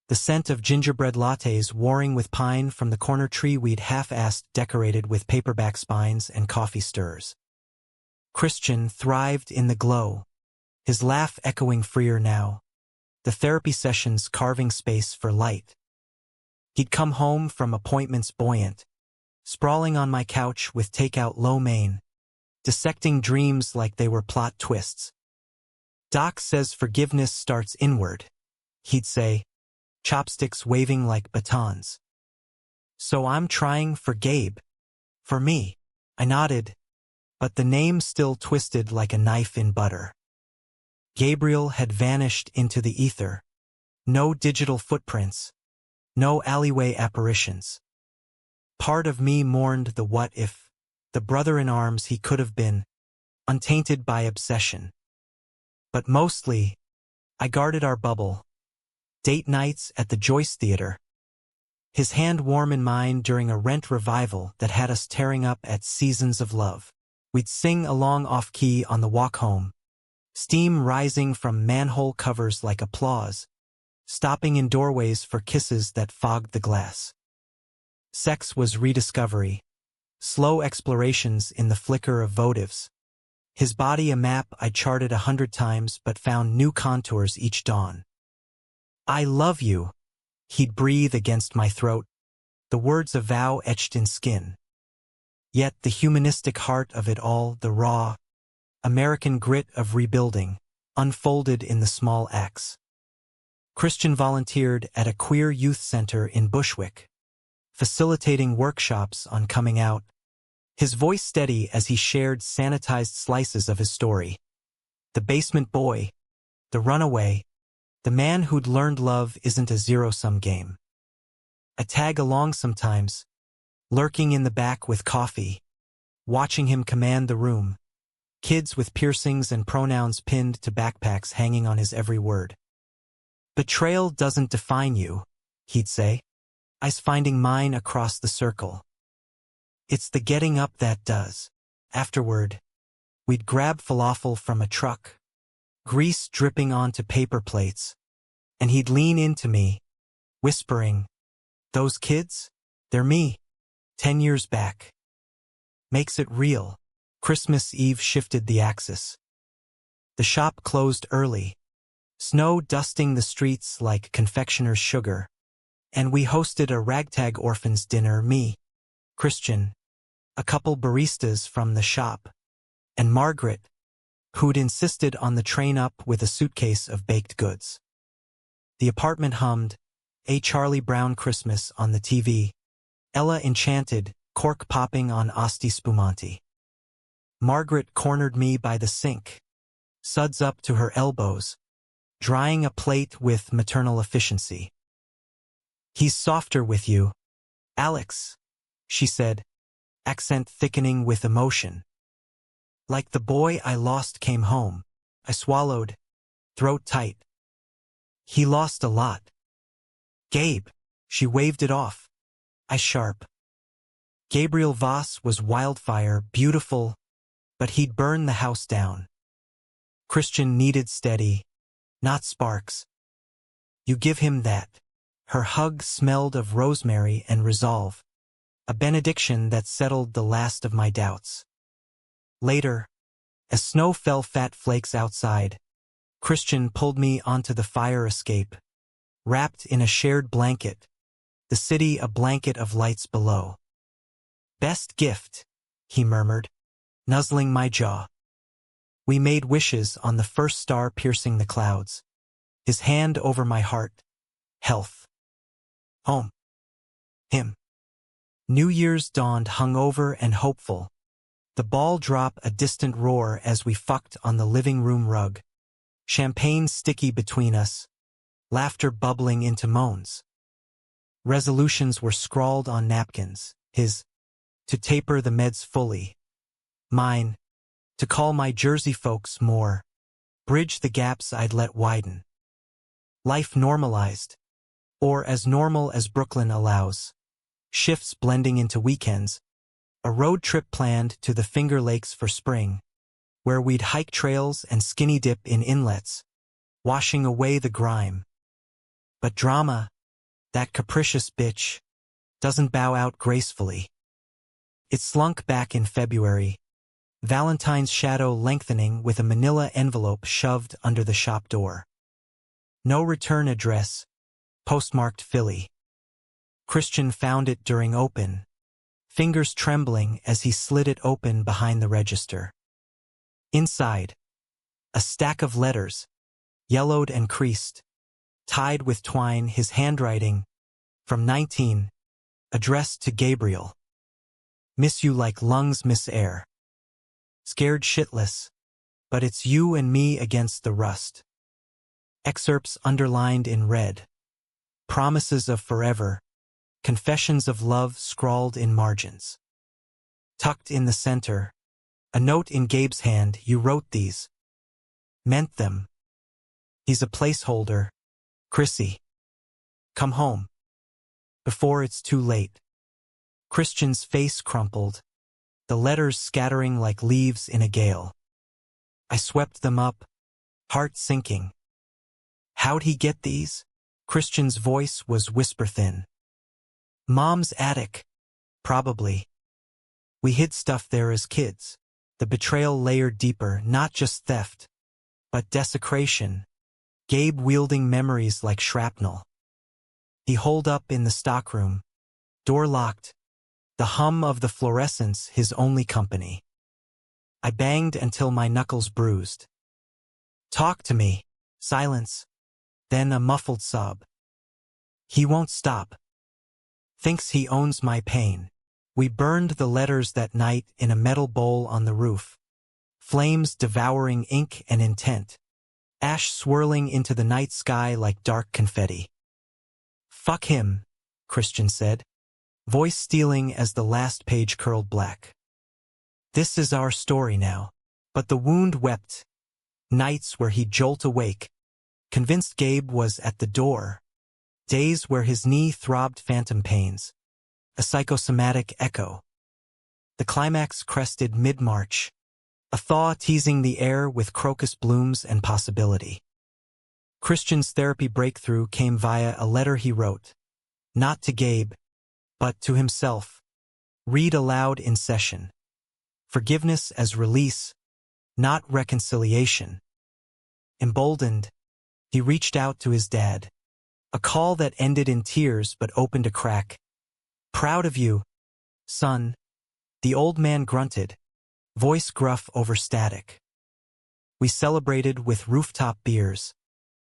the scent of gingerbread lattes warring with pine from the corner tree we'd half-assed decorated with paperback spines and coffee stirs. Christian thrived in the glow, his laugh echoing freer now, the therapy sessions carving space for light. He'd come home from appointments buoyant, sprawling on my couch with takeout lo mein, dissecting dreams like they were plot twists. Doc says forgiveness starts inward, he'd say, chopsticks waving like batons. So I'm trying for Gabe. For me. I nodded, but the name still twisted like a knife in butter. Gabriel had vanished into the ether. No digital footprints. No alleyway apparitions. Part of me mourned the what if, the brother-in-arms he could have been, untainted by obsession. But mostly, I guarded our bubble. Date nights at the Joyce Theater. His hand warm in mine during a Rent revival that had us tearing up at Seasons of Love. We'd sing along off-key on the walk home, steam rising from manhole covers like applause, stopping in doorways for kisses that fogged the glass. Sex was rediscovery, slow explorations in the flicker of votives. His body a map I charted 100 times but found new contours each dawn. I love you, he'd breathe against my throat, the words a vow etched in skin. Yet the humanistic heart of it all, the raw, American grit of rebuilding, unfolded in the small acts. Christian volunteered at a queer youth center in Bushwick, facilitating workshops on coming out, his voice steady as he shared sanitized slices of his story. The basement boy, the runaway, the man who'd learned love isn't a zero-sum game. I tag along sometimes, lurking in the back with coffee, watching him command the room, kids with piercings and pronouns pinned to backpacks hanging on his every word. Betrayal doesn't define you, he'd say. I's finding mine across the circle. It's the getting up that does. Afterward, we'd grab falafel from a truck, grease dripping onto paper plates, and he'd lean into me, whispering, "Those kids? They're me. 10 years back." Makes it real. Christmas Eve shifted the axis. The shop closed early, snow dusting the streets like confectioner's sugar, and we hosted a ragtag orphans dinner, me, Christian, a couple baristas from the shop, and Margaret, who'd insisted on the train up with a suitcase of baked goods. The apartment hummed, A Charlie Brown Christmas on the TV, Ella enchanted, cork popping on Asti Spumante. Margaret cornered me by the sink, suds up to her elbows, drying a plate with maternal efficiency. "He's softer with you, Alex," she said, accent thickening with emotion. Like the boy I lost came home, I swallowed, throat tight. He lost a lot. Gabe, she waved it off. I sharp. Gabriel Voss was wildfire, beautiful, but he'd burn the house down. Christian needed steady, not sparks. You give him that. Her hug smelled of rosemary and resolve, a benediction that settled the last of my doubts. Later, as snow fell fat flakes outside, Christian pulled me onto the fire escape, wrapped in a shared blanket, the city a blanket of lights below. "Best gift," he murmured, nuzzling my jaw. We made wishes on the first star piercing the clouds, his hand over my heart. Health. Home. Him. New Year's dawned hungover and hopeful. The ball drop a distant roar as we fucked on the living room rug. Champagne sticky between us, laughter bubbling into moans. Resolutions were scrawled on napkins, his, to taper the meds fully. Mine, to call my Jersey folks more. bridge the gaps I'd let widen. Life normalized, or as normal as Brooklyn allows. Shifts blending into weekends, a road trip planned to the Finger Lakes for spring, where we'd hike trails and skinny dip in inlets, washing away the grime. But drama, that capricious bitch, doesn't bow out gracefully. It slunk back in February, Valentine's shadow lengthening with a manila envelope shoved under the shop door. No return address, postmarked Philly. Christian found it during open, fingers trembling as he slid it open behind the register. Inside, a stack of letters, yellowed and creased, tied with twine, his handwriting, from 19, addressed to Gabriel. Miss you like lungs miss air. Scared shitless, but it's you and me against the rust. Excerpts underlined in red. Promises of forever, confessions of love scrawled in margins. Tucked in the center, a note in Gabe's hand. You wrote these. Meant them. He's a placeholder. Chrissy. Come home. Before it's too late. Christian's face crumpled, the letters scattering like leaves in a gale. I swept them up, heart sinking. How'd he get these? Christian's voice was whisper-thin. Mom's attic. Probably. We hid stuff there as kids. The betrayal layered deeper, not just theft, but desecration. Gabe wielding memories like shrapnel. He holed up in the stockroom, door locked, the hum of the fluorescents his only company. I banged until my knuckles bruised. Talk to me. Silence. Then a muffled sob. He won't stop. Thinks he owns my pain. We burned the letters that night in a metal bowl on the roof. Flames devouring ink and intent. Ash swirling into the night sky like dark confetti. Fuck him, Christian said, voice stealing as the last page curled black. This is our story now. But the wound wept. Nights where he'd jolt awake, convinced Gabe was at the door. Days where his knee throbbed phantom pains. A psychosomatic echo. The climax crested mid-March. A thaw teasing the air with crocus blooms and possibility. Christian's therapy breakthrough came via a letter he wrote. Not to Gabe, but to himself. Read aloud in session. Forgiveness as release, not reconciliation. Emboldened, he reached out to his dad. A call that ended in tears but opened a crack. Proud of you, son. The old man grunted, voice gruff over static. We celebrated with rooftop beers,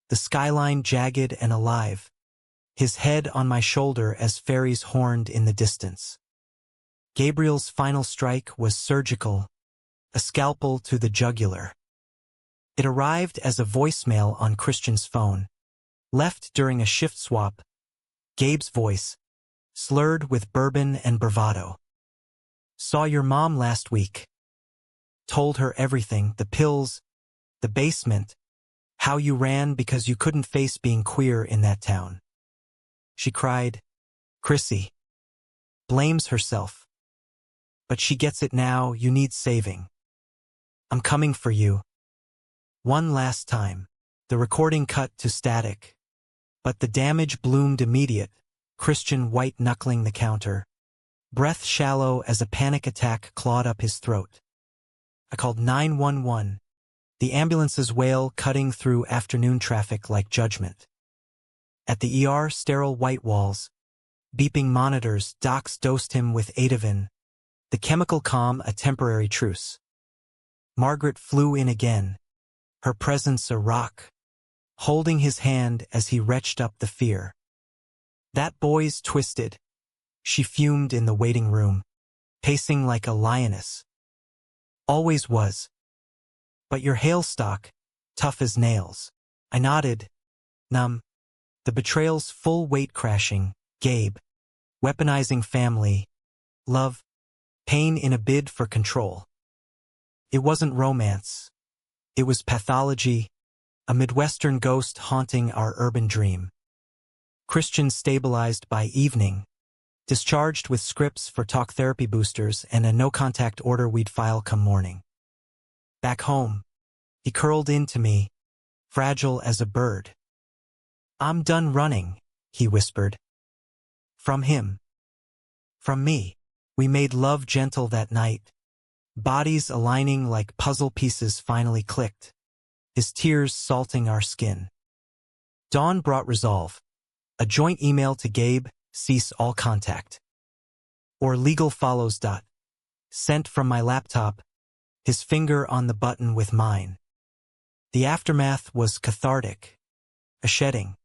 the skyline jagged and alive, his head on my shoulder as fairies horned in the distance. Gabriel's final strike was surgical, a scalpel to the jugular. It arrived as a voicemail on Christian's phone, left during a shift swap. Gabe's voice, slurred with bourbon and bravado. Saw your mom last week. Told her everything, the pills, the basement, how you ran because you couldn't face being queer in that town. She cried. Chrissy. Blames herself. But she gets it now, you need saving. I'm coming for you. One last time. The recording cut to static. But the damage bloomed immediate, Christian white-knuckling the counter. Breath shallow as a panic attack clawed up his throat. I called 911. The ambulance's wail cutting through afternoon traffic like judgment. At the ER, sterile white walls. Beeping monitors, docs dosed him with Ativan. The chemical calm a temporary truce. Margaret flew in again. Her presence a rock. Holding his hand as he retched up the fear. That boy's twisted. She fumed in the waiting room, pacing like a lioness. Always was. But your hailstock, tough as nails. I nodded, numb. The betrayal's full weight crashing, Gabe. Weaponizing family, love, pain in a bid for control. It wasn't romance. It was pathology, a Midwestern ghost haunting our urban dream. Christian stabilized by evening, discharged with scripts for talk therapy boosters and a no-contact order we'd file come morning. Back home, he curled into me, fragile as a bird. "I'm done running," he whispered. From him. From me. We made love gentle that night. Bodies aligning like puzzle pieces finally clicked, his tears salting our skin. Dawn brought resolve. A joint email to Gabe, cease all contact. Or legal follows. Sent from my laptop, his finger on the button with mine. The aftermath was cathartic. A shedding.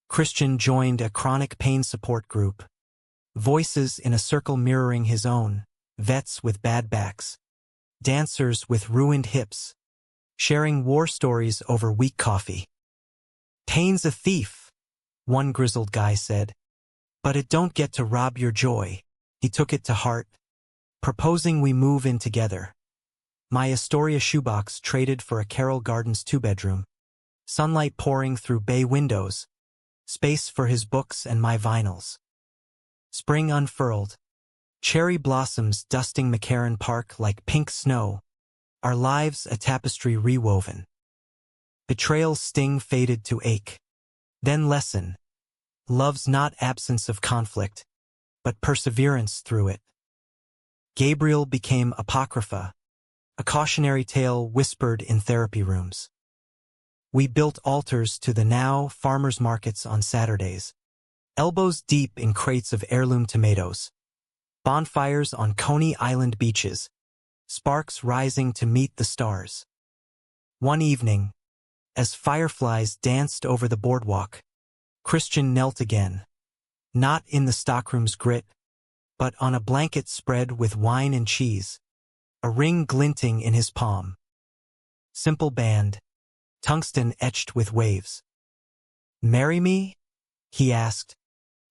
Christian joined a chronic pain support group. Voices in a circle mirroring his own, vets with bad backs, dancers with ruined hips, sharing war stories over weak coffee. "Pain's a thief," one grizzled guy said, "but it don't get to rob your joy." He took it to heart, proposing we move in together. My Astoria shoebox traded for a Carroll Gardens 2-bedroom, sunlight pouring through bay windows, space for his books and my vinyls. Spring unfurled, cherry blossoms dusting McCarran Park like pink snow, our lives a tapestry rewoven. Betrayal's sting faded to ache. Then lesson. Love's not absence of conflict, but perseverance through it. Gabriel became apocrypha, a cautionary tale whispered in therapy rooms. We built altars to the now farmers' markets on Saturdays, elbows deep in crates of heirloom tomatoes, bonfires on Coney Island beaches, sparks rising to meet the stars. One evening, as fireflies danced over the boardwalk, Christian knelt again, not in the stockroom's grit, but on a blanket spread with wine and cheese, a ring glinting in his palm. Simple band, tungsten etched with waves. "Marry me?" he asked,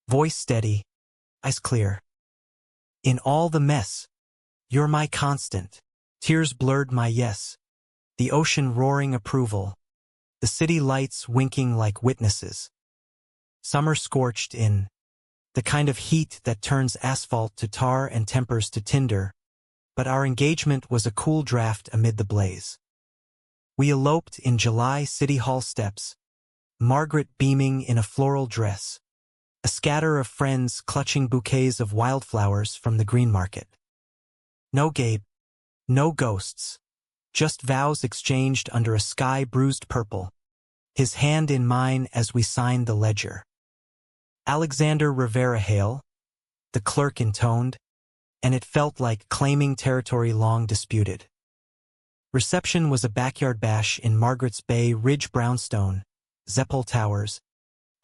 voice steady, eyes clear. "In all the mess, you're my constant." Tears blurred my yes, the ocean roaring approval, the city lights winking like witnesses. Summer scorched in, the kind of heat that turns asphalt to tar and tempers to tinder, but our engagement was a cool draft amid the blaze. We eloped in July City Hall steps, Margaret beaming in a floral dress, a scatter of friends clutching bouquets of wildflowers from the green market. No Gabe, no ghosts, just vows exchanged under a sky bruised purple, his hand in mine as we signed the ledger. "Alexander Rivera Hale," the clerk intoned, and it felt like claiming territory long disputed. Reception was a backyard bash in Margaret's Bay Ridge brownstone, Zeppel Towers,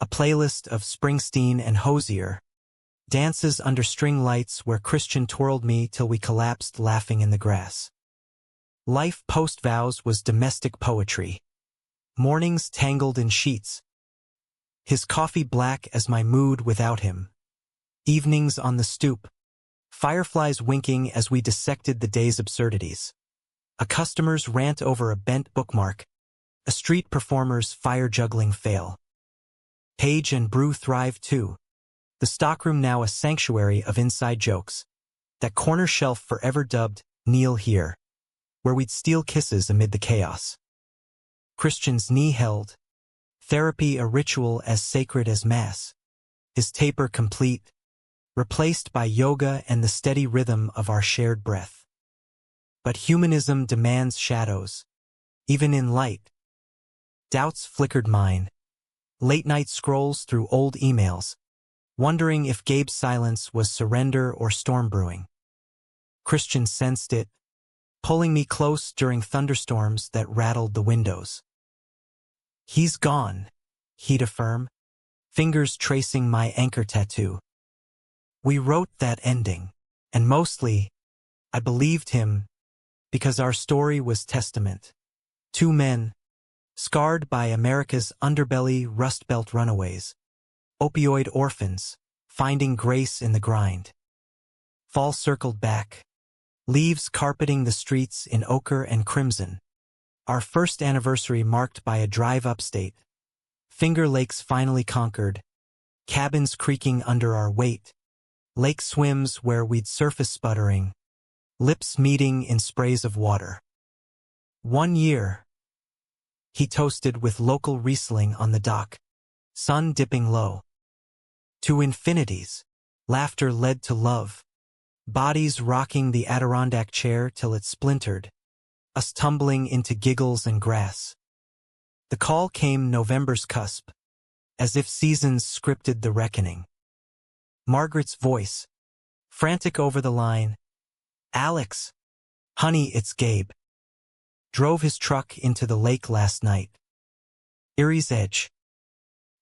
a playlist of Springsteen and Hozier, dances under string lights where Christian twirled me till we collapsed laughing in the grass. Life post-vows was domestic poetry. Mornings tangled in sheets. His coffee black as my mood without him. Evenings on the stoop. Fireflies winking as we dissected the day's absurdities. A customer's rant over a bent bookmark. A street performer's fire-juggling fail. Page and Brew thrived too. The stockroom now a sanctuary of inside jokes. That corner shelf forever dubbed, "Kneel Here," where we'd steal kisses amid the chaos. Christian's knee held. Therapy a ritual as sacred as Mass. His taper complete, replaced by yoga and the steady rhythm of our shared breath. But humanism demands shadows, even in light. Doubts flickered mine. Late-night scrolls through old emails, wondering if Gabe's silence was surrender or storm brewing. Christian sensed it, pulling me close during thunderstorms that rattled the windows. "He's gone," he'd affirm, fingers tracing my anchor tattoo. We wrote that ending, and mostly, I believed him because our story was testament. Two men, scarred by America's underbelly Rust Belt runaways, opioid orphans, finding grace in the grind. Fall circled back, leaves carpeting the streets in ochre and crimson, Our first anniversary marked by a drive upstate. Finger Lakes finally conquered, cabins creaking under our weight, lake swims where we'd surface sputtering, lips meeting in sprays of water. 1 year. He toasted with local Riesling on the dock, sun dipping low. To infinities. Laughter led to love. Bodies rocking the Adirondack chair till it splintered, us tumbling into giggles and grass. The call came November's cusp, as if seasons scripted the reckoning. Margaret's voice, frantic over the line. Alex, honey, it's Gabe. Drove his truck into the lake last night. Erie's edge.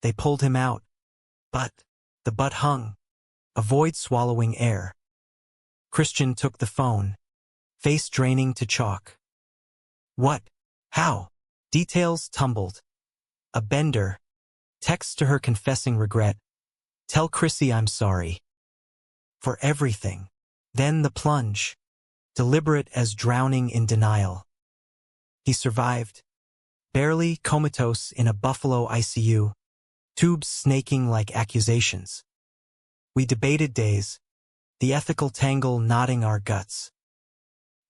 They pulled him out, but the butt hung, a void swallowing air. Christian took the phone, face draining to chalk. What? How? Details tumbled. A bender. Text to her confessing regret. Tell Chrissy I'm sorry. For everything. Then the plunge. Deliberate as drowning in denial. He survived. Barely comatose in a Buffalo ICU. Tubes snaking like accusations. We debated days. The ethical tangle knotting our guts.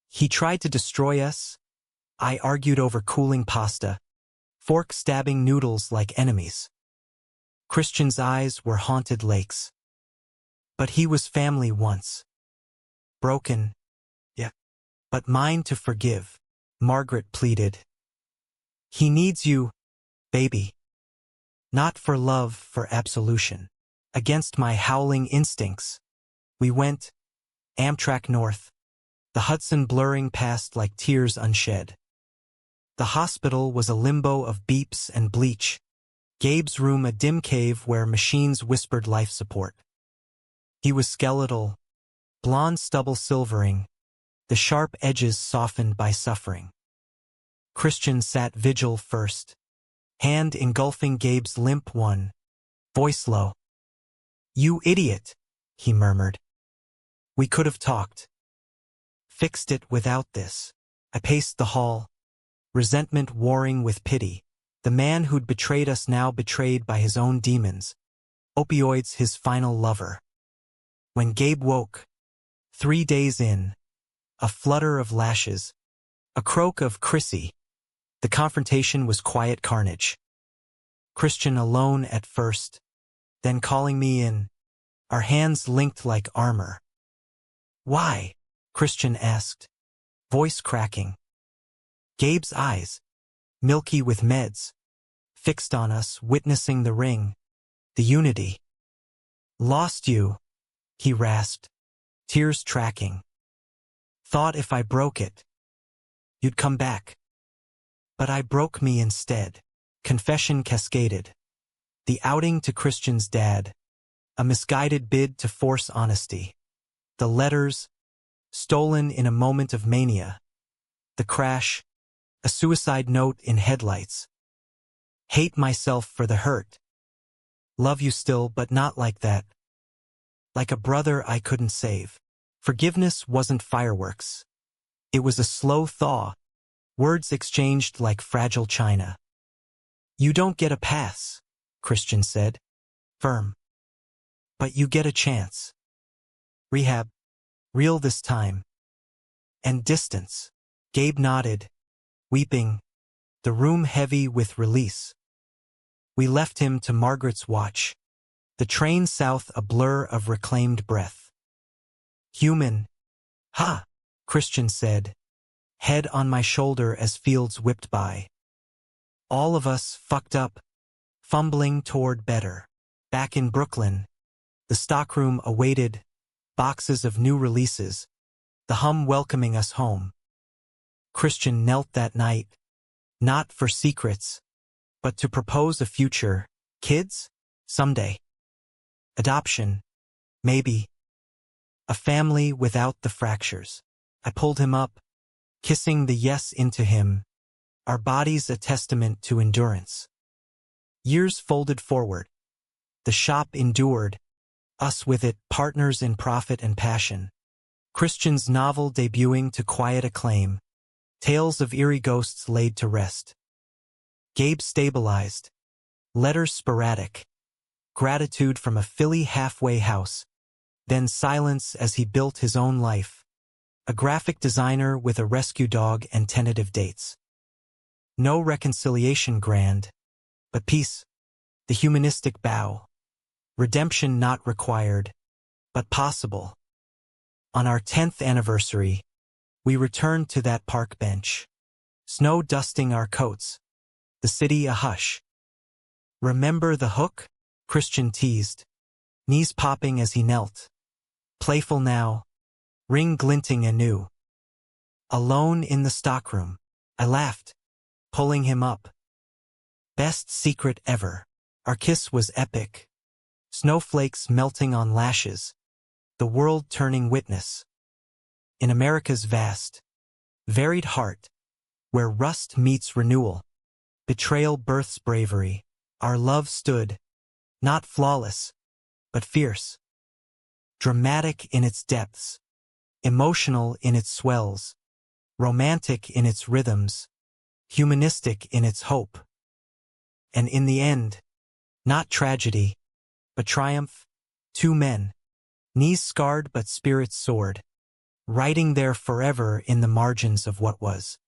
He tried to destroy us. I argued over cooling pasta. Fork stabbing noodles like enemies. Christian's eyes were haunted lakes. But he was family once. Broken. Yeah. But mine to forgive, Margaret pleaded. He needs you, baby. Not for love, for absolution. Against my howling instincts. We went, Amtrak north. The Hudson blurring past like tears unshed. The hospital was a limbo of beeps and bleach. Gabe's room a dim cave where machines whispered life support. He was skeletal, blonde stubble silvering, the sharp edges softened by suffering. Christian sat vigil first, hand engulfing Gabe's limp one, voice low. You idiot, he murmured. We could have talked. Fixed it without this. I paced the hall, resentment warring with pity. The man who'd betrayed us now betrayed by his own demons. Opioids his final lover. When Gabe woke, 3 days in, a flutter of lashes, a croak of Chrissy. The confrontation was quiet carnage. Christian alone at first, then calling me in, our hands linked like armor. Why? Christian asked, voice cracking. Gabe's eyes, milky with meds, fixed on us, witnessing the ring, the unity. Lost you, he rasped, tears tracking. Thought if I broke it, you'd come back. But I broke me instead. Confession cascaded. The outing to Christian's dad, a misguided bid to force honesty. The letters, stolen in a moment of mania. The crash, a suicide note in headlights. Hate myself for the hurt. Love you still, but not like that. Like a brother I couldn't save. Forgiveness wasn't fireworks. It was a slow thaw, words exchanged like fragile china. You don't get a pass, Christian said, firm. But you get a chance. Rehab, real this time. And distance. Gabe nodded, weeping, the room heavy with release. We left him to Margaret's watch, the train south a blur of reclaimed breath. Human. Ha, Christian said, head on my shoulder as fields whipped by. All of us fucked up, fumbling toward better. Back in Brooklyn, the stockroom awaited, boxes of new releases, the hum welcoming us home. Christian knelt that night, not for secrets, but to propose a future. Kids? Someday. Adoption? Maybe. A family without the fractures. I pulled him up, kissing the yes into him, our bodies a testament to endurance. Years folded forward. The shop endured, us with it, partners in profit and passion. Christian's novel debuting to quiet acclaim. Tales of eerie ghosts laid to rest. Gabe stabilized. Letters sporadic. Gratitude from a Philly halfway house. Then silence as he built his own life. A graphic designer with a rescue dog and tentative dates. No reconciliation grand, but peace. The humanistic bow. Redemption not required, but possible. On our 10th anniversary, we returned to that park bench. Snow dusting our coats. The city a hush. Remember the hook? Christian teased. Knees popping as he knelt. Playful now. Ring glinting anew. Alone in the stockroom. I laughed, pulling him up. Best secret ever. Our kiss was epic. Snowflakes melting on lashes. The world turning witness. In America's vast, varied heart, where rust meets renewal, betrayal births bravery, our love stood, not flawless, but fierce. Dramatic in its depths, emotional in its swells, romantic in its rhythms, humanistic in its hope. And in the end, not tragedy, but triumph, two men, knees scarred but spirits soared, writing there forever in the margins of what was.